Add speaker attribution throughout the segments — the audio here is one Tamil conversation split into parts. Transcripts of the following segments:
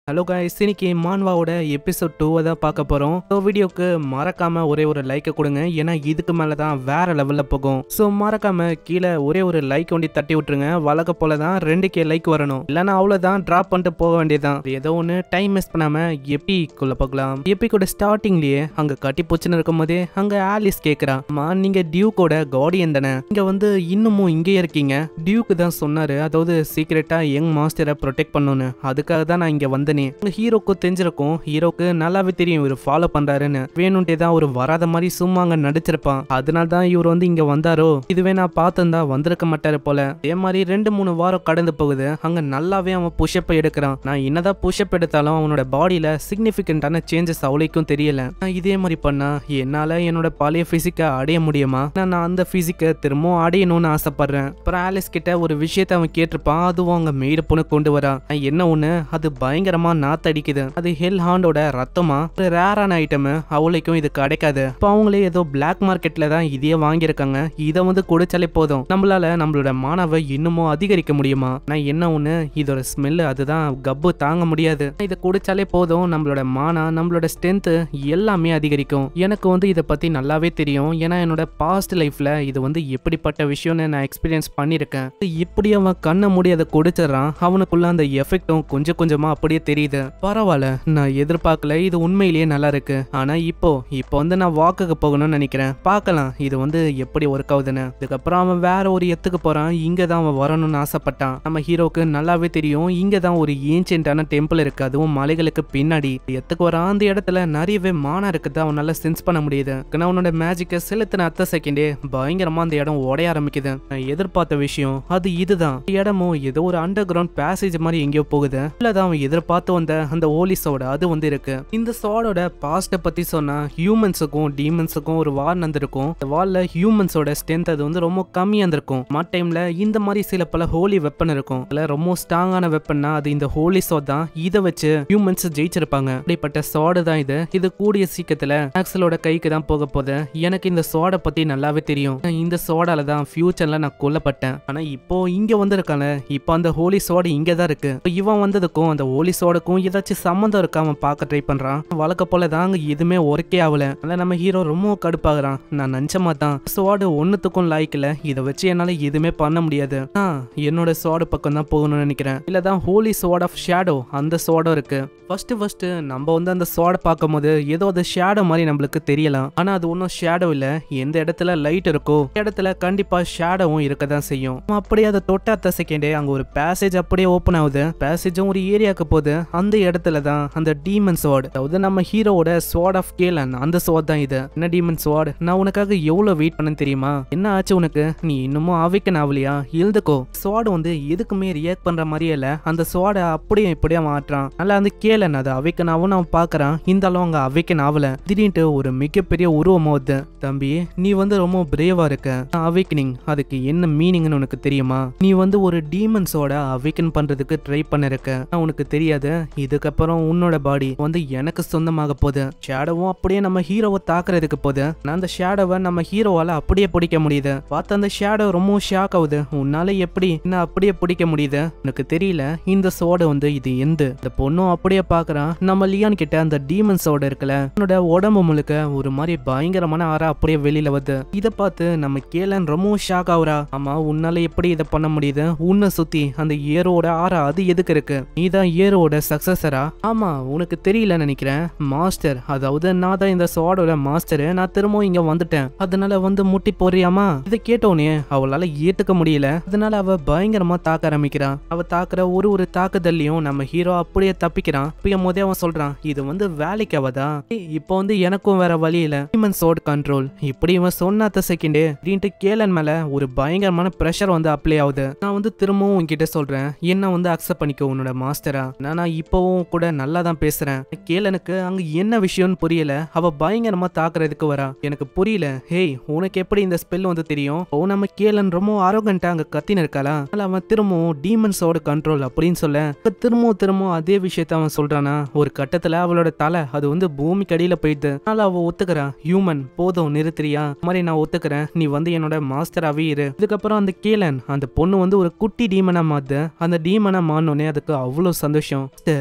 Speaker 1: ஹலோ गाइस, இன்னைக்கு மான்வாவோட எபிசோட் 2 தான் பார்க்க போறோம். ஸோ வீடியோக்கு மறக்காம ஒரே ஒரு லைக்கை கொடுங்க, ஏன்னா இதுக்கு மேல தான் வேற லெவல்ல போகும். ஸோ மறக்காம கீழே ஒரே ஒரு லைக் ஒண்டி தட்டி விட்டுருங்க. வழக்க போல தான் 2K லைக் வரணும், இல்லைன்னா அவ்வளோதான் ட்ராப் பண்ணிட்டு போக வேண்டியதான். ஏதோ ஒன்று டைம் வேஸ்ட் பண்ணாம எப்பிக்குள்ள பார்க்கலாம். எப்பிக்கோட ஸ்டார்டிங்லயே அங்க கட்டி போச்சுன்னு இருக்கும் போதே அங்க ஆலிஸ் கேட்குறா, அம்மா நீங்க டியூக்கோட கார்டியன் தானே, இங்க வந்து இன்னமும் இங்கே இருக்கீங்க? டியூக்கு தான் சொன்னாரு, அதாவது சீக்கிரட்டா யங் மாஸ்டரை ப்ரொடெக்ட் பண்ணணும்னு. அதுக்காக தான் நான் இங்க வந்தேன். ஹீரோக்கு தெரிஞ்சிருக்கும், ஹீரோக்கு நல்லாவே தெரியும் இவர் ஃபாலோ பண்றாருன்னு. வேணும்ட்டே தான் ஒரு வராத மாதிரி சும்மா அங்க நடிச்சிருப்பான். அதனால தான் இவர் வந்து இங்க வந்தாரோ. இதுவே நான் பார்த்திருந்தா வந்திருக்க மாட்டாரு போல. அதே மாதிரி 2-3 வாரம் கடந்து போகுது. அங்க நல்லாவே அவன் புஷ்அப் எடுக்கிறான். நான் என்னதான் புஷ்அப் எடுத்தாலும் அவனோட பாடியில சிக்னிபிகண்டான சேஞ்சஸ் அவளைக்கும் தெரியல. நான் இதே மாதிரி பண்ணா என்னால என்னோட பழைய பிசிக்கை அடைய முடியுமா? நான் அந்த பிசிக்கை திரும்பவும் அடையணும்னு ஆசைப்படுறேன். அப்புறம் ஆலிஸ் கிட்ட ஒரு விஷயத்த அவன் கேட்டிருப்பான். அதுவும் அவங்க மெய்டு பொண்ணு கொண்டு வரா. என்ன ஒண்ணு, அது பயங்கரமா நாத்தடிக்குது. அது ஹெல் ஹாண்டோட ரத்தமா, ஒரு ரேரான ஐட்டம். அவளுக்கும் இது கிடைக்காது. இப்போ அவங்களே ஏதோ பிளாக் மார்க்கெட்ல தான் இதையே வாங்கியிருக்காங்க. இதை வந்து குடிச்சாலே போதும், நம்மளால நம்மளோட மானவை இன்னமும் அதிகரிக்க முடியுமா? நான் என்ன ஒண்ணு, இதோட ஸ்மெல் அதுதான் கப்பு தாங்க முடியாது. இதை குடிச்சாலே போதும், நம்மளோட மானா நம்மளோட ஸ்ட்ரென்த் எல்லாமே அதிகரிக்கும். எனக்கு வந்து இதை பத்தி நல்லாவே தெரியும், ஏன்னா என்னோட பாஸ்ட் லைஃப்ல இது வந்து எப்படிப்பட்ட விஷயம்னு நான் எக்ஸ்பீரியன்ஸ் பண்ணியிருக்கேன். எப்படி அவன் கண்ணை மூடி அதை குடிச்சிடறான், அவனுக்குள்ள அந்த எஃபெக்டும் கொஞ்சம் கொஞ்சமா அப்படியே தெரியுது. பரவாயில்ல, நான் எதிர்பார்க்கல, இது உண்மையிலேயே நல்லா இருக்கு. ஆனா இப்போ வந்து நான் வாக்குக்கு போகணும்னு நினைக்கிறேன். பார்க்கலாம் இது வந்து எப்படி ஒர்க் ஆகுதுன்னு. இதுக்கப்புறம் அவன் வேற ஒரு எத்துக்கு போறான். இங்க தான் அவன் வரணும்னு ஆசைப்பட்டான். நம்ம ஹீரோக்கு நல்லாவே தெரியும், இங்க தான் ஒரு ஏன்ஷியன்டான டெம்பிள் இருக்கு, அதுவும் மலைகளுக்கு பின்னாடி. எத்துக்கு வரான். அந்த இடத்துல நிறையவே மானா இருக்குது, அவனால சென்ஸ் பண்ண முடியுது. அவனோட மேஜிக்கை செலுத்தின அத்த செகண்டே பயங்கரமா அந்த இடம் உடைய ஆரம்பிக்குது. நான் எதிர்பார்த்த விஷயம் அது இதுதான். இடமும் ஏதோ ஒரு அண்டர் கிரவுண்ட் பேசேஜ் மாதிரி எங்கேயோ போகுது. இல்லதான் அவன் எதிர்பார்த்து வந்த அந்த ஹோலி சோட அது வந்து இருக்கு. இந்த சோடோட பாஸ்ட பத்தி சொன்னா ஹியூமன்ஸுக்கும் டீமன்ஸுக்கும் ஒரு வார் நடந்திருக்கும். இந்த வார்ல ஹியூமன்ஸோட ஸ்ட்ரென்த் அது வந்து ரொம்ப கம்மியா இருந்திருக்கும். மற்ற டைம்ல இந்த மாதிரி சில பல ஹோலி வெப்பன் இருக்கும். அதுல ரொம்ப ஸ்ட்ராங்கான வெப்பன்னா அது இந்த ஹோலி சோட் தான். இதை வச்சு ஹியூமன்ஸ் ஜெயிச்சிருப்பாங்க. அப்படிப்பட்ட சோடு தான் இது. இது கூடிய சீக்கிரத்துல ஆக்சலோட கைக்கு தான் போக போகுது. எனக்கு இந்த சோட பத்தி நல்லாவே தெரியும். இந்த சோடால தான் ஃபியூச்சர்ல நான் கொல்லப்பட்டேன். ஆனா இப்போ இங்க வந்திருக்காங்க. இப்போ அந்த ஹோலி சோடு இங்க தான் இருக்கு. இவன் வந்ததுக்கும் அந்த ஹோலி சோடுக்கும் ஏதாச்சும் சம்மந்தம் இருக்கா அவன் பார்க்க ட்ரை பண்றான். வழக்க போல தாங்க எதுவுமே ஒர்க்கே ஆகல. அதனால நம்ம ஹீரோ ரொம்ப கடுப்பாகிறான். நான் நினைச்சமா தான் சோடு ஒன்னுத்துக்கும் லாய்க்கல, இதை வச்சு என்னால எதுவுமே பண்ண முடியாது. என்னோட சோடு பக்கம் தான் போகணும்னு நினைக்கிறேன். இல்லதான் ஹோலி சோட் ஆஃப் ஷேடோ, அந்த சோடும் இருக்கு. ஃபர்ஸ்ட் நம்ம வந்து அந்த சோடை பார்க்கும் போது ஏதோ அது ஷேடோ மாதிரி நம்மளுக்கு தெரியலாம். ஆனா அது ஒன்றும் ஷேடோ இல்ல. எந்த இடத்துல லைட் இருக்கோ இடத்துல கண்டிப்பா ஷேடோவும் இருக்கதான் செய்யும். அப்படியே அதை தொட்டாத்த செகண்டே அங்க ஒரு பேசேஜ் அப்படியே ஓப்பன் ஆகுது. பேசேஜும் ஒரு ஏரியாவுக்கு போகுது. அந்த இடத்துல தான் அந்த டீமன் சோட், அதாவது நம்ம ஹீரோவோட ஸ்வாட் ஆஃப் கேலன், அந்த சோட் தான் இது. என்ன டீமன் சோட், நான் உனக்காக எவ்வளவு வெயிட் பண்ண தெரியுமா? என்ன ஆச்சு உனக்கு? நீ இன்னமும் அவைக்கன் ஆகலையா? எழுதுக்கோ. சோடு வந்து எதுக்குமே ரியாக்ட் பண்ற மாதிரியே இல்ல. அந்த சோடை அப்படியே இப்படியே மாற்றான். நல்லா அந்த கேலன் அது அவைக்கன் ஆகும் அவன் பாக்குறான். இந்த அளவு அங்க அவைக்கன் ஆகல. திடீர்னு ஒரு மிகப்பெரிய உருவம் ஆகுது. தம்பி நீ வந்து ரொம்ப பிரேவா இருக்க. அவைக்கனிங் அதுக்கு என்ன மீனிங்னு உனக்கு தெரியுமா? நீ வந்து ஒரு டீமன்ஸோட அவைக்கன் பண்றதுக்கு ட்ரை பண்ணிருக்க. உனக்கு தெரியாது, இதுக்கப்புறம் உன்னோட பாடி வந்து எனக்கு சொந்தமாக போகுது. ஷேடோவும் அப்படியே நம்ம ஹீரோவை தாக்குறதுக்கு போகுது. அந்த ஷேடோவை நம்ம ஹீரோவால அப்படியே பிடிக்க முடியுது. பார்த்து அந்த ஷேடோ ரொம்ப ஷாக் ஆகுது. உன்னால எப்படி என்ன அப்படியே பிடிக்க முடியுது? எனக்கு தெரியல. இந்த சோட வந்து இது எந்த இந்த பொண்ணும் அப்படியே பாக்குறான். நம்ம லியான் கிட்ட அந்த டீமன் சோட இருக்குல்ல, அவனோட உடம்பு முழுக்க ஒரு மாதிரி பயங்கரமான ஆறா அப்படியே வெளியில வருது. இதை பார்த்து நம்ம கேலன் ரொம்ப ஷாக் ஆகுறா. ஆமா உன்னால எப்படி இதை பண்ண முடியுது? உன்னை சுத்தி அந்த ஏரோட ஆறா அது எதுக்கு இருக்கு? நீதான் ஏரோட சக்சஸரா? ஆமா உனக்கு தெரியல நினைக்கிறேன். மாஸ்டர், அதாவது நான் தான் இந்த சோடோட மாஸ்டர். நான் திரும்பவும் இங்க வந்துட்டேன். அதனால வந்து முட்டி போறியாமா? இதை கேட்டோனே அவளால ஏத்துக்க முடியல. அதனால அவ பயங்கரமா தாக்க ஆரம்பிக்கிறான். அவ தாக்குற ஒரு தாக்குதல்லையும் நம்ம ஹீரோ அப்படியே தப்பிக்கிறான். போதே அவன் சொல்றான், இது வந்து வேலைக்கு அவதா. இப்போ வந்து எனக்கும் வேற வழி இல்ல. ஹியூமன் சோட் கண்ட்ரோல். இப்படி இவன் சொன்னாத்த செகண்டே அப்படின்ட்டு கேலன் மேல ஒரு பயங்கரமான பிரஷர் வந்து அப்ளை ஆகுது. நான் வந்து திரும்பவும் உன்கிட்ட சொல்றேன், என்ன வந்து அக்செப்ட் பண்ணிக்கோ உன்னோட மாஸ்டரா. நான் இப்பவும் கூட நல்லா தான் பேசுறேன். கேலனுக்கு அங்க என்ன விஷயம்னு புரியல. அவ பயங்கரமா தாக்குறதுக்கு வரா. எனக்கு புரியல. ஹேய் உனக்கு எப்படி இந்த ஸ்பெல் வந்து தெரியும்? ஓ நம்ம கேலன் ரொம்ப ஆரோகண்டா அங்க கத்தின இருக்காளா? அவன் திரும்பவும் டீமன்ஸோட கண்ட்ரோல் அப்படின்னு சொல்ல திரும்பவும் அதே விஷயத்த அவன் சொல்றானா. ஒரு கட்டத்துல அவளோட தலை அது வந்து பூமிக்கு அடியில போயிடுது. அதனால அவ ஒத்துக்கிறா. ஹியூமன் போதும் நிறுத்துறியா? மாதிரி நான் ஒத்துக்கிறேன், நீ வந்து என்னோட மாஸ்டராவே இரு. இதுக்கப்புறம் அந்த கேலன் அந்த பொண்ணு வந்து ஒரு குட்டி டீமனா மாத்து. அந்த டீமனா மாறினோடனே அதுக்கு அவ்வளவு சந்தோஷம்.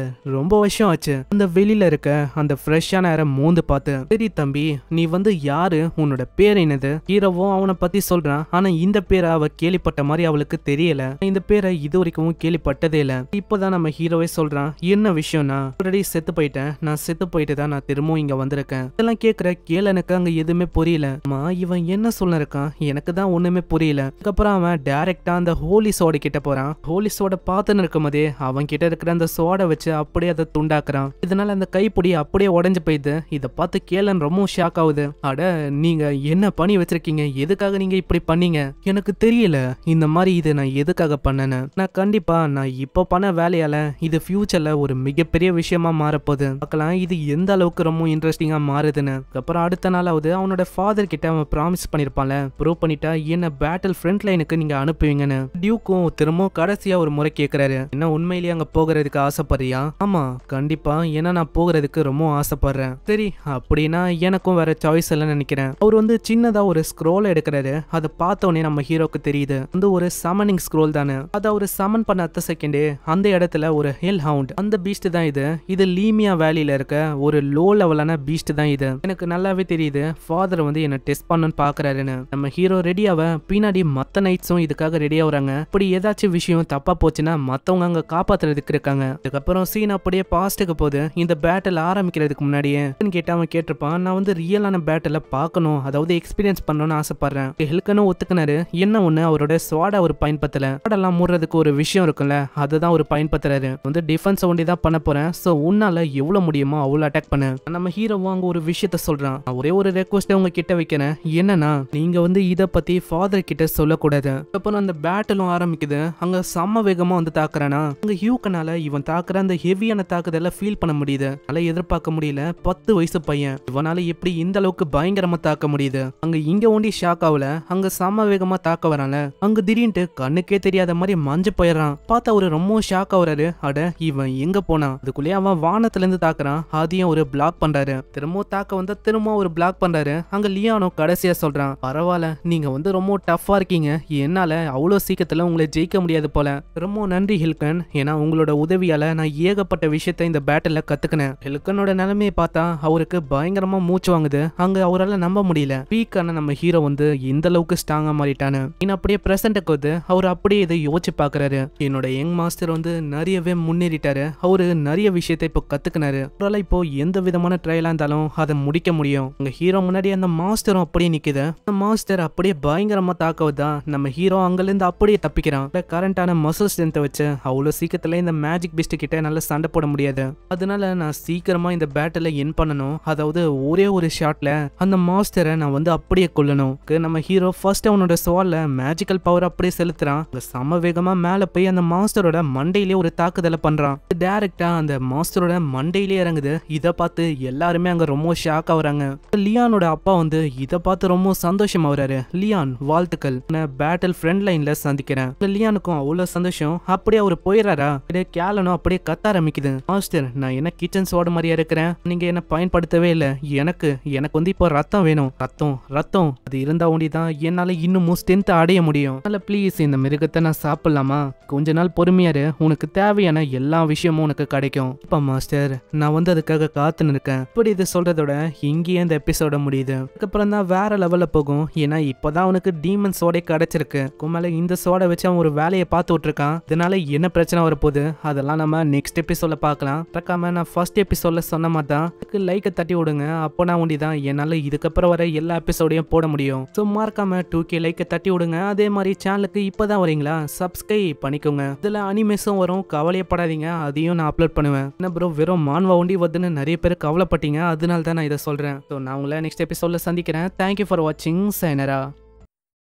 Speaker 1: ரொம்ப வருஷம் ஆச்சு அந்த வெளியில இருக்க அந்த ஃப்ரெஷ்ஷான ஏரை மோந்து பார்த்து. சரி தம்பி, நீ வந்து யாரு, உன்னோட பேர் என்னது? ஹீரோவும் அவனை பத்தி சொல்றான். ஆனா இந்த பேரை அவ கேள்விப்பட்ட மாதிரி அவளுக்கு தெரியல. இந்த பேரை இது வரைக்கும் கேள்விப்பட்டதே இல்ல. இப்பதான் நம்ம ஹீரோவே சொல்றான், என்ன விஷயம்னா ஆல்ரெடி செத்து போயிட்டேன், நான் செத்து போயிட்டு தான் நான் திரும்பவும் இங்க வந்திருக்கேன். இதெல்லாம் கேக்குற கேளனுக்கு அங்க எதுவுமே புரியல. இவன் என்ன சொல்ல இருக்கான், எனக்கு தான் ஒண்ணுமே புரியல. அதுக்கப்புறம் அவன் டைரக்டா அந்த ஹோலி சோடை கிட்ட போறான். ஹோலி சோடை பார்த்துன்னு இருக்கும் போதே அவன் கிட்ட இருக்கிற அந்த சோடை வச்சு அப்படியே அதை துண்டாக்குறான். இதனால அந்த கைப்பிடி அப்படியே உடஞ்சு போயிடுது. இதை பார்த்து கேளன் ரொம்ப ஷாக் ஆகுது. அட, நீங்க என்ன பண்ணி வச்சிருக்கீங்க, எதுக்காக நீங்க இப்படி பண்ணீங்க? எனக்கு தெரியல இந்த மாதிரி இது நான் எதுக்காக பண்ணேன்னு. நான் கண்டிப்பா நான் இப்போ பண்ண வேலையால இது ஃபியூச்சர்ல ஒரு மிகப்பெரிய விஷயமா மாறப்போகுது. பார்க்கலாம் இது எந்த அளவுக்கு ரொம்ப இன்ட்ரெஸ்டிங்கா மாறுதுன்னு. அப்புறம் அடுத்த நாளாவது அவனோட ஃபாதர் கிட்ட அவன் ப்ராமிஸ் பண்ணிருப்பான்ல, ப்ரூவ் பண்ணிட்டா என்ன பேட்டில் ஃப்ரண்ட் லைனுக்கு நீங்க அனுப்புவீங்கன்னு. டியூக்கும் திரும்ப கடைசியா ஒரு முறை கேட்கிறாரு, என்ன உண்மையிலேயே அங்க போகிறதுக்கு ஆசைப்படுறியா? ஆமா கண்டிப்பா, ஏன்னா நான் போகிறதுக்கு ரொம்ப ஆசைப்படுறேன். சரி அப்படின்னா எனக்கும் வேற சாய்ஸ் இல்லைன்னு நினைக்கிறேன். அவர் வந்து சின்னதா ஒரு ஸ்க்ரோல் எடுக்கிறாரு. அதை பார்த்த உடனே நம்ம ஹீரோக்கு தெரியுது வந்து ஒரு சமனிங் ஸ்க்ரோல் தானே. அதை அவர் சமன் பண்ண அடுத்த செகண்டே அந்த இடத்துல ஒரு ஹெல் ஹவுண்ட், அந்த பீஸ்ட் தான் இது. இது லீமியா வேலியில இருக்க ஒரு லோ லெவலான பீஸ்ட் தான் இது. எனக்கு நல்லாவே தெரியுது ஃபாதர் வந்து என்ன டெஸ்ட் பண்ணணும்னு பாக்குறாருன்னு. நம்ம ஹீரோ ரெடியாவ பின்னாடி மத்த நைட்ஸும் இதுக்காக ரெடி ஆகுறாங்க. இப்படி ஏதாச்சும் விஷயம் தப்பா போச்சுன்னா மத்தவங்க அங்க காப்பாத்துறதுக்கு இருக்காங்க. அதுக்கப்புறம் சீன் அப்படியே பாஸ்ட்டுக்கு போகுது. இந்த பேட்டில் ஆரம்பிக்கிறதுக்கு முன்னாடியே கேட்டா அவன் கேட்டிருப்பான், நான் வந்து ரியலான பேட்டில் பார்க்கணும், அதாவது எக்ஸ்பீரியன்ஸ் பண்ணணும்னு ஆசைப்படுறேன். ஹெல்கனும் ஒத்துக்கினாரு. என்ன ஒண்ணு, அவரோட ஸ்வாடை ஒரு பயன்படுத்தல. ஸ்வாடெல்லாம் மூடுறதுக்கு ஒரு விஷயம் இருக்குல்ல, அதுதான் ஒரு பயன்படுத்துறாரு. வந்து டிஃபென்ஸ் ஒண்டி தான் பண்ண போறேன், சோ உன்னால எவ்வளவு முடியுமோ அவ்வளவு அட்டாக் பண்ணு. நம்ம ஹீரோவும் அங்க ஒரு விஷயத்த சொல்றான், ஒரே ஒரு ரெக்வஸ்ட் உங்க கிட்ட வைக்கிறேன், என்னன்னா நீங்க வந்து இத பத்தி ஃபாதர் கிட்ட சொல்லக்கூடாது. அப்புறம் அந்த பேட்டிலும் ஆரம்பிக்குது. அங்க செம்ம வேகமா வந்து தாக்குறானா. அங்க ஹியூக்கனால இவன் தாக்குற அந்த ஹெவியான தாக்குதல ஃபீல் பண்ண முடியுது. அதனால எதிர்பார்க்க முடியல, 10 வயசு பையன் இவனால எப்படி இந்த அளவுக்கு பயங்கரமா தாக்க முடியுது. அங்க இங்க ஒண்டி ஷாக் ஆகல, அங்க செம்ம வேகமா தாக்க வரான்ல, அங்க திடீர்னு கண்ணுக்கே தெரியாத மாதிரி மஞ்சு போயிடறான். பார்த்தா அவரு ரொம்ப ஷாக் ஆகுறாரு. அட இவன் எங்க போனா? அதுக்குள்ளேயே அவன் வானத்துல இருந்து தாக்குறான். அதையும் ஒரு பிளாக் பண்றாரு. திரும்ப தாக்க வந்தா திரும்ப ஒரு பிளாக் பண்றாரு. அங்க லியானோ கடைசியா சொல்றான், பரவாயில்ல நீங்க வந்து ரொம்ப டஃபா இருக்கீங்க, என்னால அவ்வளவு சீக்கிரத்துல உங்களை ஜெயிக்க முடியாது போல. ரொம்ப நன்றி ஹில்கன், ஏன்னா உங்களோட உதவியால நான் ஏகப்பட்ட விஷயத்த இந்த பேட்டில் கத்துக்கினேன். ஹில்கனோட நிலைமையை பார்த்தா அவருக்கு பயங்கரமா மூச்சு வாங்குது. அங்க அவரால் நம்ப முடியல, வீக்கான நம்ம ஹீரோ வந்து இந்த அளவுக்கு ஸ்ட்ராங்கா மாறிட்டானு. அப்படியே பிரசன்ட்டுக்கு வந்து அவர் அப்படியே இதை யோசிச்சு பாக்குறாரு. என்னோட யங் மாஸ்டர் வந்து நிறையவே முன்னேறிட்டாரு, அவரு நிறைய விஷயத்தை இப்போ கத்துக்கினாரு. அவரால் இப்போ எந்த விதமான ட்ரையலா இருந்தாலும் அதை முடிக்க முடியும். உங்க ஹீரோ முன்னாடி அந்த மாஸ்டரும் அப்படியே நிக்குது. அந்த மாஸ்டர் அப்படியே பயங்கரமா தாக்கவதான் நம்ம ஹீரோ அங்கிருந்து அப்படியே தப்பிக்கிறான். கரண்டான மசில் ஸ்ட்ரென்த்தை வச்சு அவ்வளவு சீக்கிரத்துல இந்த மேஜிக் பீஸ்ட் கிட்ட நல்லா சண்டை போட முடியாது. அதனால நான் சீக்கிரமா இந்த பேட்டில என் பண்ணணும், அதாவது ஒரே ஒரு ஷாட்ல அந்த மாஸ்டரை நான் வந்து அப்படியே கொல்லணும். நம்ம ஹீரோ ஃபர்ஸ்ட் அவனோட சோல்ல மேஜிக்கல் பவர் அப்படியே செலுத்துறான். சம வேகமா மேல போய் அந்த மாஸ்டரோட மண்டையிலே ஒரு தாக்குதலை பண்றான். டைரக்டா அந்த மாஸ்டரோட மண்டையிலே இறங்குது. இதை பார்த்து எல்லாருமே அங்க ரொம்ப ஷாக் ஆகுறாங்க. லியானோட அப்பா வந்து இதை பார்த்து ரொம்ப சந்தோஷமா வராரு. லியான் வாழ்த்துக்கள், பேட்டில் ஃப்ரண்ட் லைன்ல சந்திக்கிறேன். லியானுக்கும் அவ்வளவு சந்தோஷம். அப்படியே அவரு போயிடாரா, கேலனும் அப்படியே கத்த ஆரம்பிக்குது. மாஸ்டர் நான் என்ன கிச்சன் சோட மாதிரியா இருக்கிறேன், நீங்க என்ன பயன்படுத்தவே இல்லை, எனக்கு வந்து இப்போ ரத்தம் வேணும், ரத்தம் அது இருந்தா ஒண்டிதான் என்னால இன்னும் ஸ்ட்ரென்த் அடைய முடியும். அதனால ப்ளீஸ் இந்த மிருகத்தை நான் சாப்பிடலாமா? கொஞ்ச நாள் பொறுமையாரு, உனக்கு தேவையான எல்லா விஷயமும் உனக்கு கிடைக்கும். இப்ப மாஸ்டர் நான் வந்து அதுக்காக காத்துன்னு இருக்கேன். இப்படி இது சொல்றதோட இங்கேயே இந்த எபிசோட முடியுது. அதுக்கப்புறம் தான் வேற லெவல்ல போகும். ஏன்னா இப்பதான் அவனுக்கு டீமன் சோடை கிடைச்சிருக்கு. மேல இந்த சோடை வச்சு அவன் ஒரு வேலையை பார்த்து விட்டுருக்கான். இதனால என்ன பிரச்சனை வரப்போகுது அதெல்லாம் நம்ம நெக்ஸ்ட் எபிசோட்ல பார்க்கலாம். மறக்காம நான் ஃபர்ஸ்ட் எபிசோட்ல சொன்ன மாதிரி தான் இதுக்கு லைக்கை தட்டி விடுங்க. அப்போ நான் ஒண்டிதான் என்னால இதுக்கப்புறம் வர எல்லா எபிசோடையும் போட முடியும். ஸோ மறக்காம 2K லைக்கை தட்டி விடுங்க. அதே மாதிரி சேனலுக்கு இப்பதான் வரீங்களா, சப்ஸ்கிரைப் பண்ணிக்கோங்க. இதுல அனிமேஸும் வரும், கவலையப்படாதீங்க, அதையும் நான் அப்லோட் பண்ணுவேன். என்ன ப்ரோ வெறும் மான்வா ஒண்டி வருதுன்னு நிறைய பேர் கவலைப்பட்டீங்க, அதனால தான் நான் இதை சொல்றேன். ஸோ நான் உங்களை நெக்ஸ்ட் எபிசோட்ல சந்திக்கிறேன். தேங்க்யூ ஃபார் வாட்சிங். சைனரா.